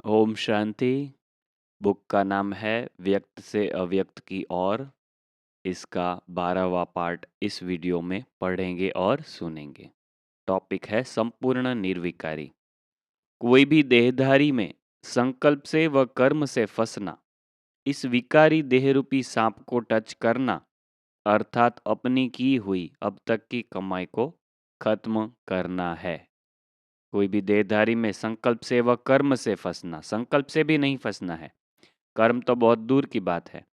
Om Shanti. Book का नाम है व्यक्त से अव्यक्त की ओर। इसका 12वां पार्ट इस वीडियो में पढ़ेंगे और सुनेंगे। टॉपिक है संपूर्ण निर्विकारी। कोई भी देहधारी में संकल्प से व कर्म से फंसना, इस विकारी देहरूपी सांप को टच करना, अर्थात अपनी की हुई अब तक की कमाई को खत्म करना है। कोई भी देहधारी में संकल्प से व कर्म से फंसना, संकल्प से भी नहीं फंसना है, कर्म तो बहुत दूर की बात है।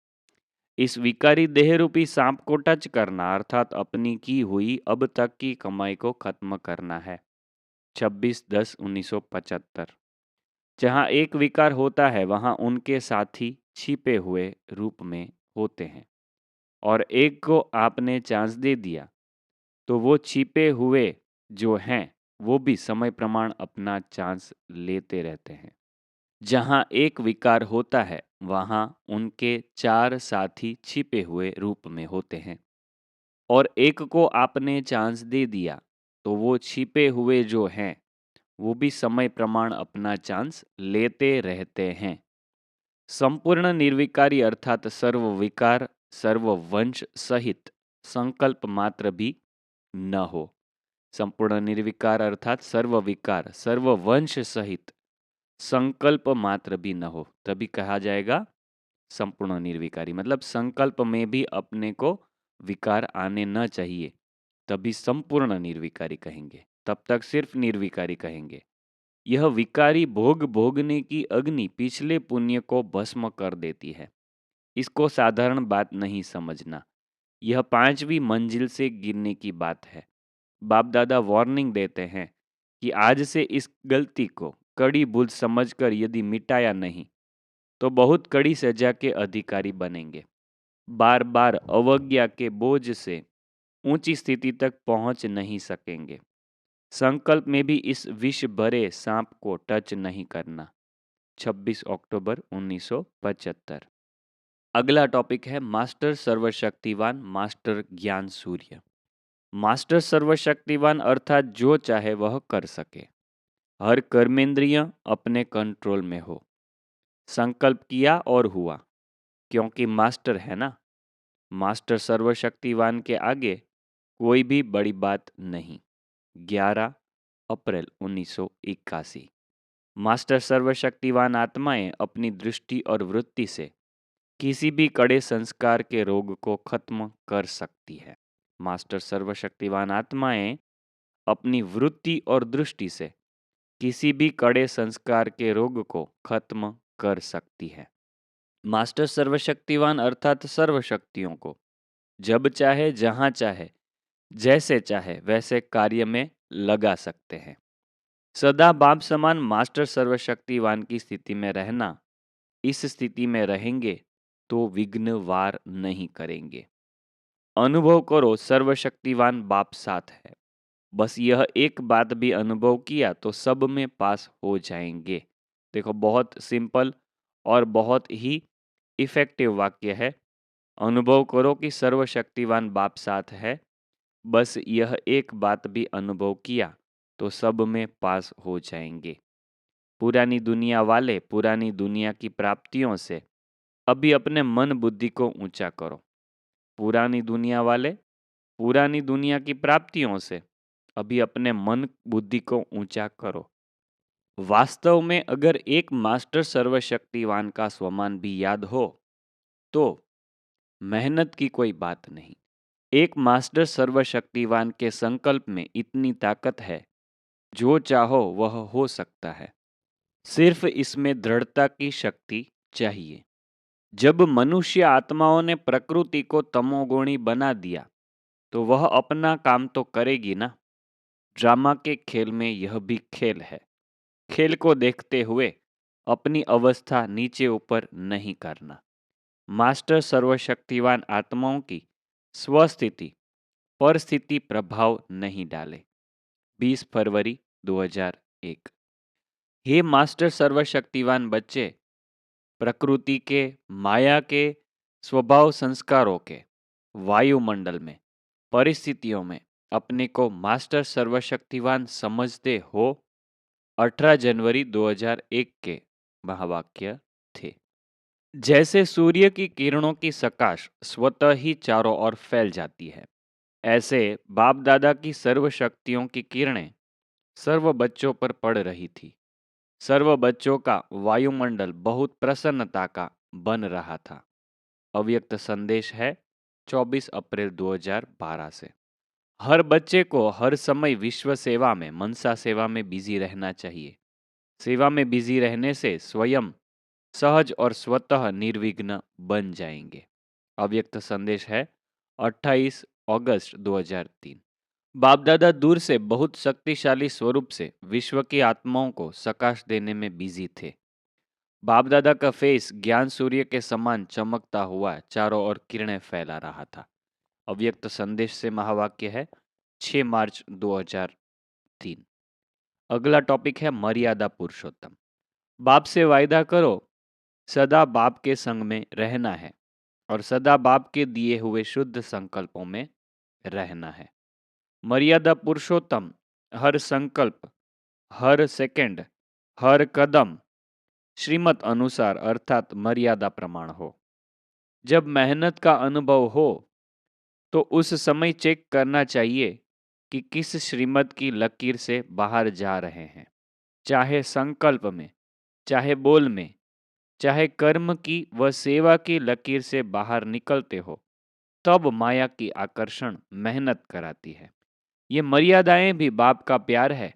इस विकारी देह रूपी सांप को टच करना अर्थात अपनी की हुई अब तक की कमाई को खत्म करना है। 26/10/1975। जहाँ एक विकार होता है वहाँ उनके साथी छिपे हुए रूप में होते हैं, और एक को आपने चांस दे दिया तो वो छिपे हुए जो हैं वो भी समय प्रमाण अपना चांस लेते रहते हैं। जहाँ एक विकार होता है वहाँ उनके 4 साथी छिपे हुए रूप में होते हैं, और एक को आपने चांस दे दिया तो वो छिपे हुए जो हैं वो भी समय प्रमाण अपना चांस लेते रहते हैं। संपूर्ण निर्विकारी अर्थात सर्वविकार सर्ववंश सहित संकल्प मात्र भी न हो। संपूर्ण निर्विकार अर्थात सर्वविकार सर्ववंश सहित संकल्प मात्र भी न हो, तभी कहा जाएगा संपूर्ण निर्विकारी। मतलब संकल्प में भी अपने को विकार आने न चाहिए, तभी संपूर्ण निर्विकारी कहेंगे। तब तक सिर्फ निर्विकारी कहेंगे। यह विकारी भोग भोगने की अग्नि पिछले पुण्य को भस्म कर देती है। इसको साधारण बात नहीं समझना। यह 5वीं मंजिल से गिरने की बात है। बाप दादा वार्निंग देते हैं कि आज से इस गलती को कड़ी भूल समझकर यदि मिटाया नहीं तो बहुत कड़ी सजा के अधिकारी बनेंगे। बार बार अवज्ञा के बोझ से ऊंची स्थिति तक पहुंच नहीं सकेंगे। संकल्प में भी इस विष भरे सांप को टच नहीं करना। 26 अक्टूबर 1975। अगला टॉपिक है मास्टर सर्वशक्तिवान, मास्टर ज्ञान सूर्य। मास्टर सर्वशक्तिवान अर्थात जो चाहे वह कर सके, हर कर्मेंद्रिय अपने कंट्रोल में हो। संकल्प किया और हुआ, क्योंकि मास्टर है ना। मास्टर सर्वशक्तिवान के आगे कोई भी बड़ी बात नहीं। 11 अप्रैल 1981। मास्टर सर्वशक्तिवान आत्माएं अपनी दृष्टि और वृत्ति से किसी भी कड़े संस्कार के रोग को खत्म कर सकती है। मास्टर सर्वशक्तिवान आत्माएं अपनी वृत्ति और दृष्टि से किसी भी कड़े संस्कार के रोग को खत्म कर सकती है। मास्टर सर्वशक्तिवान अर्थात सर्वशक्तियों को जब चाहे जहाँ चाहे जैसे चाहे वैसे कार्य में लगा सकते हैं। सदा बाप समान मास्टर सर्वशक्तिवान की स्थिति में रहना। इस स्थिति में रहेंगे तो विघ्न वार नहीं करेंगे। अनुभव करो सर्वशक्तिवान बाप साथ है। बस यह एक बात भी अनुभव किया तो सब में पास हो जाएंगे। देखो, बहुत सिंपल और बहुत ही इफेक्टिव वाक्य है। अनुभव करो कि सर्वशक्तिवान बाप साथ है। बस यह एक बात भी अनुभव किया तो सब में पास हो जाएंगे। पुरानी दुनिया वाले पुरानी दुनिया की प्राप्तियों से अभी अपने मन बुद्धि को ऊंचा करो। पुरानी दुनिया वाले पुरानी दुनिया की प्राप्तियों से अभी अपने मन बुद्धि को ऊंचा करो। वास्तव में अगर एक मास्टर सर्वशक्तिवान का स्वमान भी याद हो तो मेहनत की कोई बात नहीं। एक मास्टर सर्वशक्तिवान के संकल्प में इतनी ताकत है, जो चाहो वह हो सकता है। सिर्फ इसमें दृढ़ता की शक्ति चाहिए। जब मनुष्य आत्माओं ने प्रकृति को तमोगुणी बना दिया तो वह अपना काम तो करेगी ना। ड्रामा के खेल में यह भी खेल है। खेल को देखते हुए अपनी अवस्था नीचे ऊपर नहीं करना। मास्टर सर्वशक्तिवान आत्माओं की स्वस्थिति परिस्थिति प्रभाव नहीं डाले। 20 फरवरी 2001। हे मास्टर सर्वशक्तिवान बच्चे, प्रकृति के, माया के, स्वभाव संस्कारों के, वायुमंडल में, परिस्थितियों में अपने को मास्टर सर्वशक्तिवान समझते हो। 18 जनवरी 2001 के महावाक्य थे। जैसे सूर्य की किरणों की सकाश स्वतः ही चारों ओर फैल जाती है, ऐसे बाप दादा की सर्व शक्तियों की किरणें सर्व बच्चों पर पड़ रही थी। सर्व बच्चों का वायुमंडल बहुत प्रसन्नता का बन रहा था। अव्यक्त संदेश है 24 अप्रैल 2012 से। हर बच्चे को हर समय विश्व सेवा में, मनसा सेवा में बिजी रहना चाहिए। सेवा में बिजी रहने से स्वयं सहज और स्वतः निर्विघ्न बन जाएंगे। अव्यक्त संदेश है 28 अगस्त 2003। बाप दादा दूर से बहुत शक्तिशाली स्वरूप से विश्व की आत्माओं को सकाश देने में बिजी थे। बाप दादा का फेस ज्ञान सूर्य के समान चमकता हुआ चारों ओर किरणें फैला रहा था। अव्यक्त संदेश से महावाक्य है 6 मार्च 2003। अगला टॉपिक है मर्यादा पुरुषोत्तम। बाप से वायदा करो, सदा बाप के संग में रहना है और सदा बाप के दिए हुए शुद्ध संकल्पों में रहना है। मर्यादा पुरुषोत्तम हर संकल्प, हर सेकंड, हर कदम श्रीमत अनुसार अर्थात मर्यादा प्रमाण हो। जब मेहनत का अनुभव हो तो उस समय चेक करना चाहिए कि किस श्रीमत की लकीर से बाहर जा रहे हैं। चाहे संकल्प में, चाहे बोल में, चाहे कर्म की व सेवा की लकीर से बाहर निकलते हो, तब माया की आकर्षण मेहनत कराती है। ये मर्यादाएं भी बाप का प्यार है,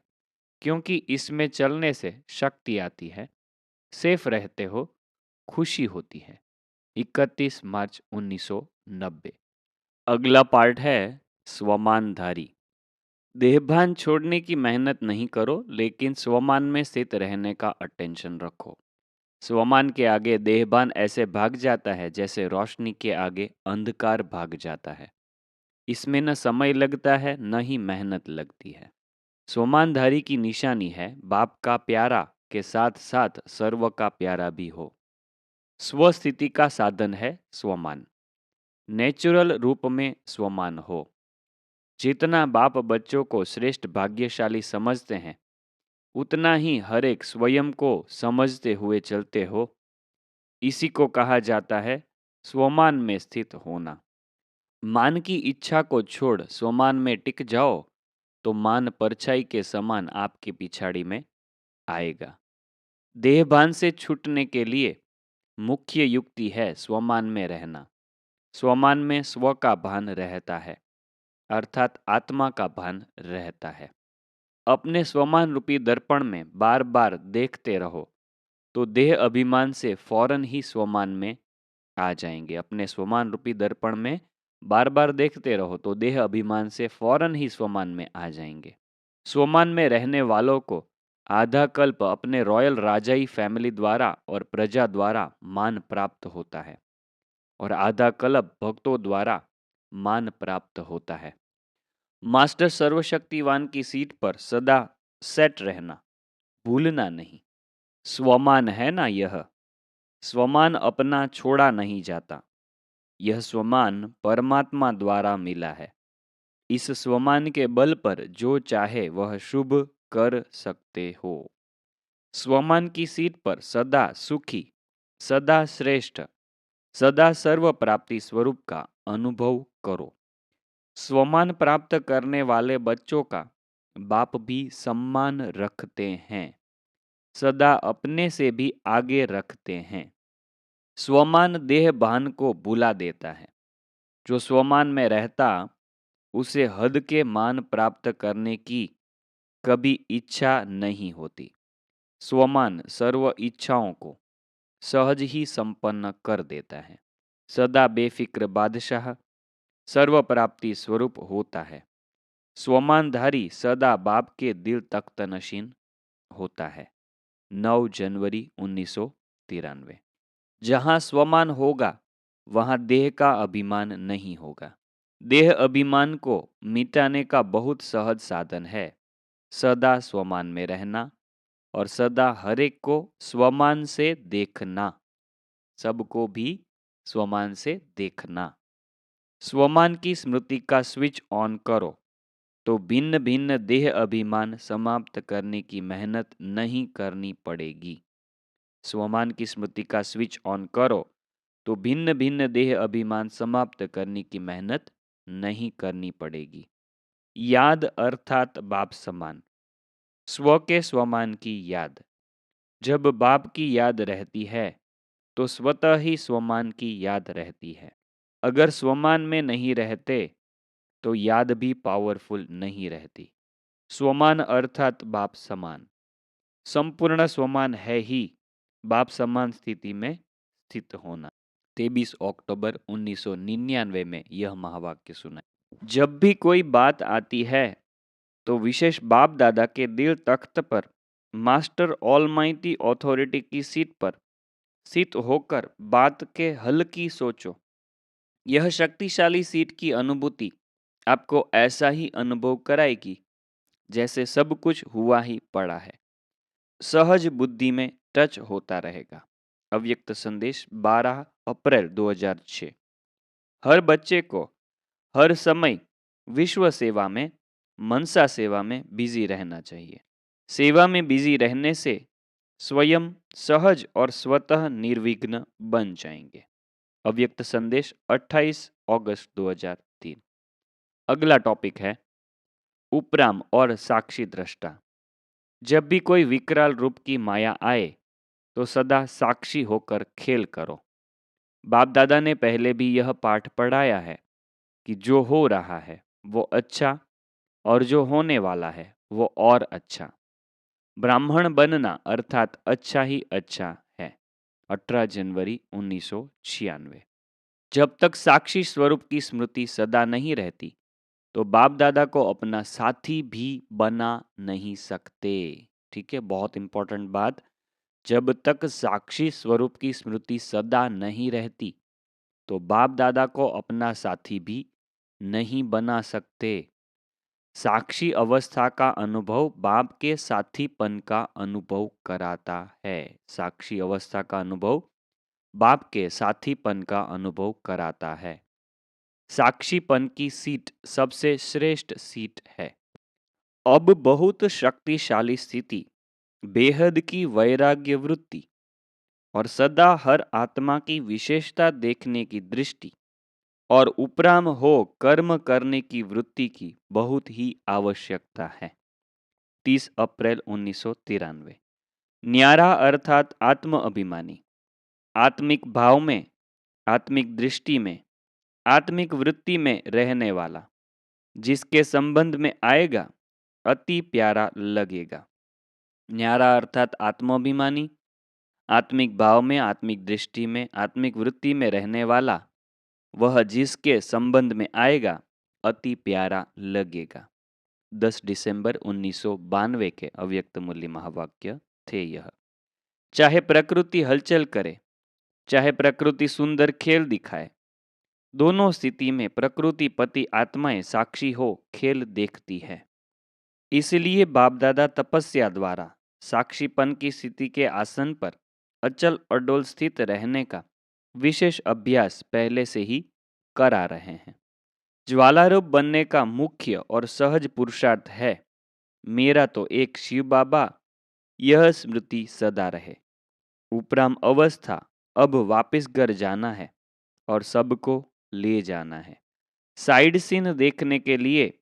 क्योंकि इसमें चलने से शक्ति आती है, सेफ रहते हो, खुशी होती है। 31 मार्च 1990। अगला पार्ट है स्वमानधारी। देहभान छोड़ने की मेहनत नहीं करो, लेकिन स्वमान में स्थित रहने का अटेंशन रखो। स्वमान के आगे देहभान ऐसे भाग जाता है जैसे रोशनी के आगे अंधकार भाग जाता है। इसमें न समय लगता है, न ही मेहनत लगती है। स्वमानधारी की निशानी है बाप का प्यारा के साथ साथ सर्व का प्यारा भी हो। स्वस्थिति का साधन है स्वमान। नेचुरल रूप में स्वमान हो। जितना बाप बच्चों को श्रेष्ठ भाग्यशाली समझते हैं, उतना ही हर एक स्वयं को समझते हुए चलते हो। इसी को कहा जाता है स्वमान में स्थित होना। मान की इच्छा को छोड़ स्वमान में टिक जाओ तो मान परछाई के समान आपकी पिछाड़ी में आएगा। देहभान से छूटने के लिए मुख्य युक्ति है स्वमान में रहना। स्वमान में स्व का भान रहता है, अर्थात आत्मा का भान रहता है। अपने स्वमान रूपी दर्पण में बार बार देखते रहो तो देह अभिमान से फौरन ही स्वमान में आ जाएंगे। अपने स्वमान रूपी दर्पण में बार बार देखते रहो तो देह अभिमान से फौरन ही स्वमान में आ जाएंगे। स्वमान में रहने वालों को आधा कल्प अपने रॉयल राजाई फैमिली द्वारा और प्रजा द्वारा मान प्राप्त होता है और आधा कल्प भक्तों द्वारा मान प्राप्त होता है। मास्टर सर्वशक्तिवान की सीट पर सदा सेट रहना, भूलना नहीं। स्वमान है ना यह, स्वमान अपना छोड़ा नहीं जाता। यह स्वमान परमात्मा द्वारा मिला है। इस स्वमान के बल पर जो चाहे वह शुभ कर सकते हो। स्वमान की सीट पर सदा सुखी, सदा श्रेष्ठ, सदा सर्व प्राप्ति स्वरूप का अनुभव करो। स्वमान प्राप्त करने वाले बच्चों का बाप भी सम्मान रखते हैं, सदा अपने से भी आगे रखते हैं। स्वमान देह भान को भुला देता है। जो स्वमान में रहता, उसे हद के मान प्राप्त करने की कभी इच्छा नहीं होती। स्वमान सर्व इच्छाओं को सहज ही संपन्न कर देता है। सदा बेफिक्र बादशाह, सर्व प्राप्ति स्वरूप होता है। स्वमानधारी सदा बाप के दिल तख्त नशीन होता है। 9 जनवरी 1993। जहाँ स्वमान होगा वहाँ देह का अभिमान नहीं होगा। देह अभिमान को मिटाने का बहुत सहज साधन है सदा स्वमान में रहना और सदा हरेक को स्वमान से देखना। सबको भी स्वमान से देखना। स्वमान की स्मृति का स्विच ऑन करो तो भिन्न भिन्न देह अभिमान समाप्त करने की मेहनत नहीं करनी पड़ेगी। स्वमान की स्मृति का स्विच ऑन करो तो भिन्न भिन्न देह अभिमान समाप्त करने की मेहनत नहीं करनी पड़ेगी। याद अर्थात बाप समान, स्व के स्वमान की याद। जब बाप की याद रहती है तो स्वतः ही स्वमान की याद रहती है। अगर स्वमान में नहीं रहते तो याद भी पावरफुल नहीं रहती। स्वमान अर्थात बाप समान, संपूर्ण स्वमान है ही बाप समान स्थिति में स्थित होना। 23 अक्टूबर 1999 में यह महावाक्य सुना। जब भी कोई बात आती है तो विशेष बाप दादा के दिल तख्त पर मास्टर ऑलमाइटी अथॉरिटी की सीट पर स्थित होकर बात के हल की सोचो। यह शक्तिशाली सीट की अनुभूति आपको ऐसा ही अनुभव कराएगी जैसे सब कुछ हुआ ही पड़ा है। सहज बुद्धि में टच होता रहेगा। अव्यक्त संदेश 12 अप्रैल 2006। हर बच्चे को हर समय विश्व सेवा में, मनसा सेवा में बिजी रहना चाहिए। सेवा में बिजी रहने से स्वयं सहज और स्वतः निर्विघ्न बन जाएंगे। अव्यक्त संदेश 28 अगस्त 2003। अगला टॉपिक है उपराम और साक्षी दृष्टा। जब भी कोई विकराल रूप की माया आए तो सदा साक्षी होकर खेल करो। बाप दादा ने पहले भी यह पाठ पढ़ाया है कि जो हो रहा है वो अच्छा और जो होने वाला है वो और अच्छा। ब्राह्मण बनना अर्थात अच्छा ही अच्छा है। 18 जनवरी 1996। जब तक साक्षी स्वरूप की स्मृति सदा नहीं रहती तो बाप दादा को अपना साथी भी बना नहीं सकते। ठीक है, बहुत इंपॉर्टेंट बात। जब तक साक्षी स्वरूप की स्मृति सदा नहीं रहती तो बाप दादा को अपना साथी भी नहीं बना सकते। साक्षी अवस्था का अनुभव बाप के साथीपन का अनुभव कराता है। साक्षी अवस्था का अनुभव बाप के साथीपन का अनुभव कराता है। साक्षीपन की सीट सबसे श्रेष्ठ सीट है। अब बहुत शक्तिशाली स्थिति, बेहद की वैराग्य वृत्ति और सदा हर आत्मा की विशेषता देखने की दृष्टि और उपराम हो कर्म करने की वृत्ति की बहुत ही आवश्यकता है। 30 अप्रैल 1993। न्यारा अर्थात आत्म अभिमानी, आत्मिक भाव में, आत्मिक दृष्टि में, आत्मिक वृत्ति में रहने वाला, जिसके संबंध में आएगा अति प्यारा लगेगा। न्यारा अर्थात आत्माभिमानी, आत्मिक भाव में, आत्मिक दृष्टि में, आत्मिक वृत्ति में रहने वाला, वह जिसके संबंध में आएगा अति प्यारा लगेगा। 10 दिसंबर 1992 के अव्यक्त मूल्य महावाक्य थे यह। चाहे प्रकृति हलचल करे, चाहे प्रकृति सुंदर खेल दिखाए, दोनों स्थिति में प्रकृति पति आत्माएं साक्षी हो खेल देखती है। इसलिए बाप दादा तपस्या द्वारा साक्षीपन की स्थिति के आसन पर अचल अडोल स्थित रहने का विशेष अभ्यास पहले से ही करा रहे हैं। ज्वालारूप बनने का मुख्य और सहज पुरुषार्थ है, मेरा तो एक शिव बाबा, यह स्मृति सदा रहे। उपराम अवस्था अब वापस घर जाना है और सबको ले जाना है। साइड सीन देखने के लिए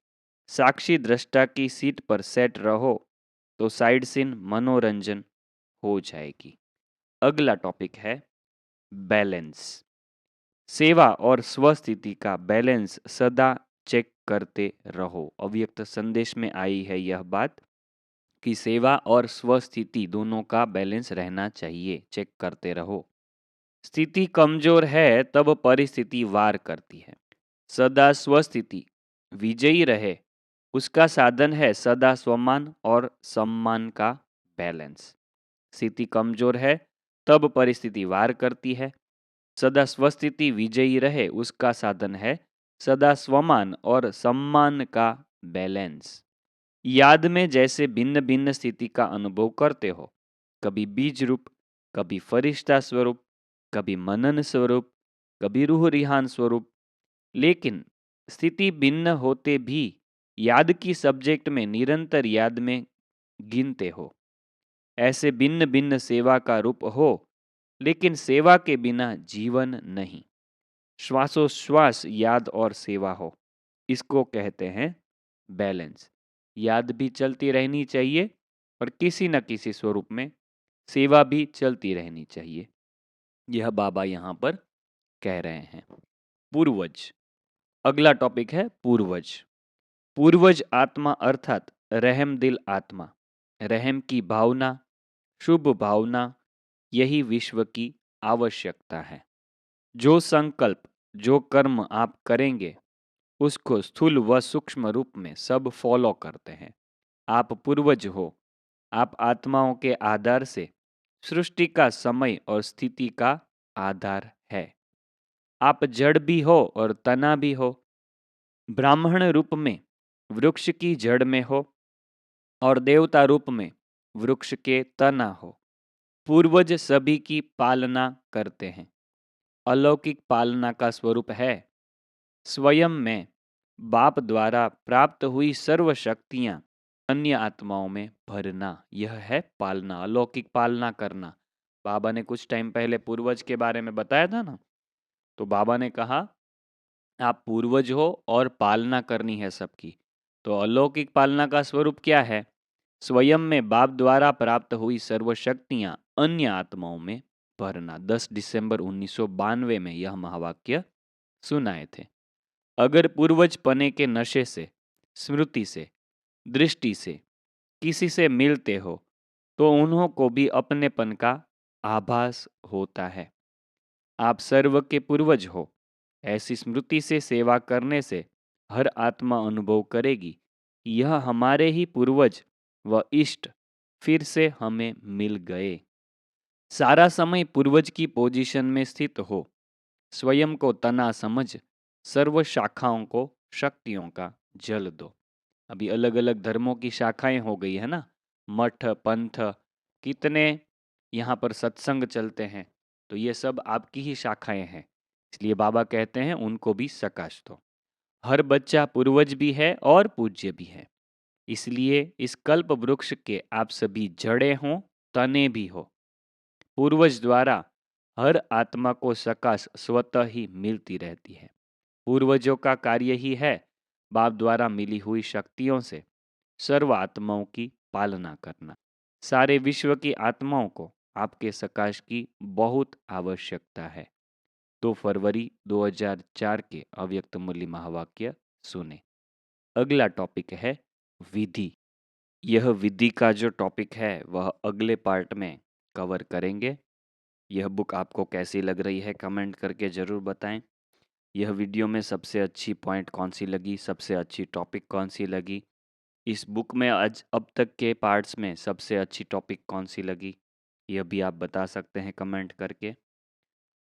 साक्षी दृष्टा की सीट पर सेट रहो तो साइड सीन मनोरंजन हो जाएगी। अगला टॉपिक है बैलेंस। सेवा और स्वस्थिति का बैलेंस सदा चेक करते रहो। अव्यक्त संदेश में आई है यह बात कि सेवा और स्वस्थिति दोनों का बैलेंस रहना चाहिए, चेक करते रहो। स्थिति कमजोर है तब परिस्थिति वार करती है। सदा स्वस्थिति विजयी रहे उसका साधन है सदा स्वमान और सम्मान का बैलेंस। स्थिति कमजोर है तब परिस्थिति वार करती है। सदा स्वस्थिति विजयी रहे उसका साधन है सदा स्वमान और सम्मान का बैलेंस। याद में जैसे भिन्न भिन्न स्थिति का अनुभव करते हो, कभी बीज रूप, कभी फरिश्ता स्वरूप, कभी मनन स्वरूप, कभी रूह रिहान स्वरूप, लेकिन स्थिति भिन्न होते भी याद की सब्जेक्ट में निरंतर याद में गिनते हो। ऐसे भिन्न भिन्न सेवा का रूप हो, लेकिन सेवा के बिना जीवन नहीं। श्वासोश्वास याद और सेवा हो, इसको कहते हैं बैलेंस। याद भी चलती रहनी चाहिए और किसी न किसी स्वरूप में सेवा भी चलती रहनी चाहिए। यह बाबा यहाँ पर कह रहे हैं। पूर्वज, अगला टॉपिक है पूर्वज। पूर्वज आत्मा अर्थात रहम दिल आत्मा, रहम की भावना, शुभ भावना, यही विश्व की आवश्यकता है। जो संकल्प, जो कर्म आप करेंगे, उसको स्थूल व सूक्ष्म रूप में सब फॉलो करते हैं। आप पूर्वज हो। आप आत्माओं के आधार से सृष्टि का समय और स्थिति का आधार है। आप जड़ भी हो और तना भी हो। ब्राह्मण रूप में वृक्ष की जड़ में हो और देवता रूप में वृक्ष के तना हो। पूर्वज सभी की पालना करते हैं। अलौकिक पालना का स्वरूप है स्वयं में बाप द्वारा प्राप्त हुई सर्व शक्तियां अन्य आत्माओं में भरना। यह है पालना, अलौकिक पालना करना। बाबा ने कुछ टाइम पहले पूर्वज के बारे में बताया था ना, तो बाबा ने कहा आप पूर्वज हो और पालना करनी है सबकी। तो अलौकिक पालना का स्वरूप क्या है? स्वयं में बाप द्वारा प्राप्त हुई सर्व शक्तियां अन्य आत्माओं में भरना। 10 दिसंबर 1992 में यह महावाक्य सुनाए थे। अगर पूर्वज पने के नशे से, स्मृति से, दृष्टि से किसी से मिलते हो, तो उन्हों को भी अपनेपन का आभास होता है। आप सर्व के पूर्वज हो। ऐसी स्मृति से सेवा करने से हर आत्मा अनुभव करेगी कि यह हमारे ही पूर्वज व इष्ट फिर से हमें मिल गए। सारा समय पूर्वज की पोजीशन में स्थित हो। स्वयं को तना समझ सर्व शाखाओं को शक्तियों का जल दो। अभी अलग अलग धर्मों की शाखाएं हो गई है ना, मठ, पंथ, कितने यहाँ पर सत्संग चलते हैं। तो ये सब आपकी ही शाखाएं हैं, इसलिए बाबा कहते हैं उनको भी सकाश दो। हर बच्चा पूर्वज भी है और पूज्य भी है। इसलिए इस कल्प वृक्ष के आप सभी जड़े हों, तने भी हो। पूर्वज द्वारा हर आत्मा को सकाश स्वतः ही मिलती रहती है। पूर्वजों का कार्य ही है बाप द्वारा मिली हुई शक्तियों से सर्व आत्माओं की पालना करना। सारे विश्व की आत्माओं को आपके सकाश की बहुत आवश्यकता है। 2 फरवरी 2004 के अव्यक्त मूल्य महावाक्य सुने। अगला टॉपिक है विधि। यह विधि का जो टॉपिक है वह अगले पार्ट में कवर करेंगे। यह बुक आपको कैसी लग रही है कमेंट करके ज़रूर बताएं। यह वीडियो में सबसे अच्छी पॉइंट कौन सी लगी, सबसे अच्छी टॉपिक कौन सी लगी, इस बुक में आज अब तक के पार्ट्स में सबसे अच्छी टॉपिक कौन सी लगी, यह भी आप बता सकते हैं कमेंट करके।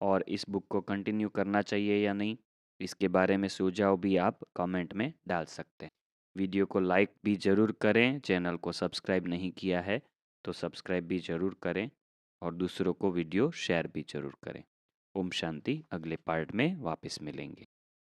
और इस बुक को कंटिन्यू करना चाहिए या नहीं, इसके बारे में सुझाव भी आप कमेंट में डाल सकते हैं। वीडियो को लाइक भी ज़रूर करें। चैनल को सब्सक्राइब नहीं किया है तो सब्सक्राइब भी ज़रूर करें और दूसरों को वीडियो शेयर भी ज़रूर करें। ओम शांति। अगले पार्ट में वापस मिलेंगे।